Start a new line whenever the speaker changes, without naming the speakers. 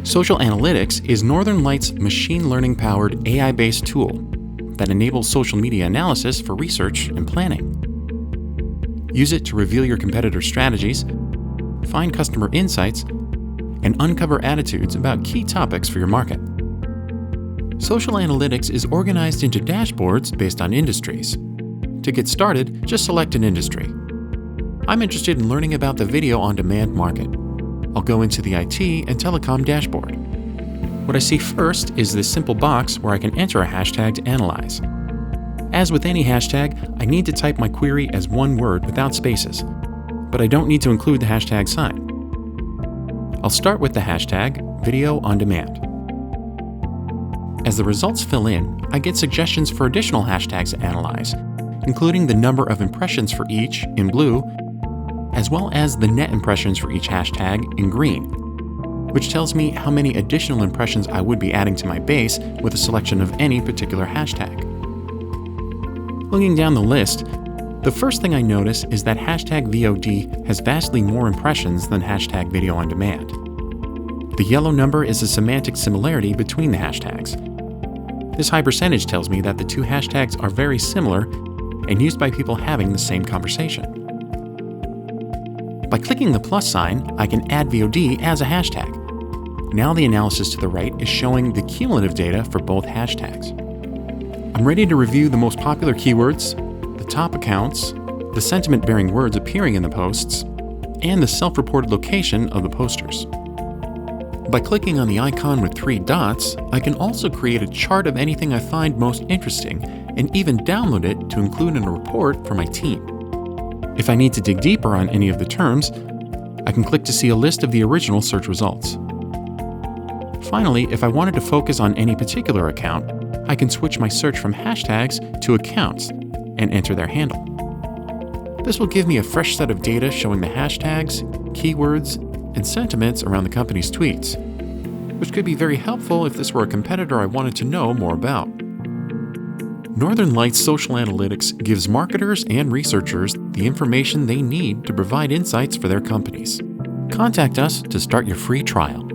Social Analytics is Northern Lights' machine learning-powered AI-based tool that enables social media analysis for research and planning. Use it to reveal your competitors' strategies, find customer insights, and uncover attitudes about key topics for your market. Social Analytics is organized into dashboards based on industries. To get started, just select an industry. I'm interested in learning about the video on demand market. I'll go into the IT and telecom dashboard. What I see first is this simple box where I can enter a hashtag to analyze. As with any hashtag, I need to type my query as one word without spaces, but I don't need to include the hashtag sign. I'll start with the hashtag video on demand. As the results fill in, I get suggestions for additional hashtags to analyze, including the number of impressions for each in blue, as well as the net impressions for each hashtag in green, which tells me how many additional impressions I would be adding to my base with a selection of any particular hashtag. Looking down the list, the first thing I notice is that hashtag VOD has vastly more impressions than hashtag video on demand. The yellow number is a semantic similarity between the hashtags. This high percentage tells me that the two hashtags are very similar and used by people having the same conversation. By clicking the plus sign, I can add VOD as a hashtag. Now the analysis to the right is showing the cumulative data for both hashtags. I'm ready to review the most popular keywords, the top accounts, the sentiment-bearing words appearing in the posts, and the self-reported location of the posters. By clicking on the icon with 3 dots, I can also create a chart of anything I find most interesting and even download it to include in a report for my team. If I need to dig deeper on any of the terms, I can click to see a list of the original search results. Finally, if I wanted to focus on any particular account, I can switch my search from hashtags to accounts and enter their handle. This will give me a fresh set of data showing the hashtags, keywords, and sentiments around the company's tweets, which could be very helpful if this were a competitor I wanted to know more about. Northern Lights Social Analytics gives marketers and researchers the information they need to provide insights for their companies. Contact us to start your free trial.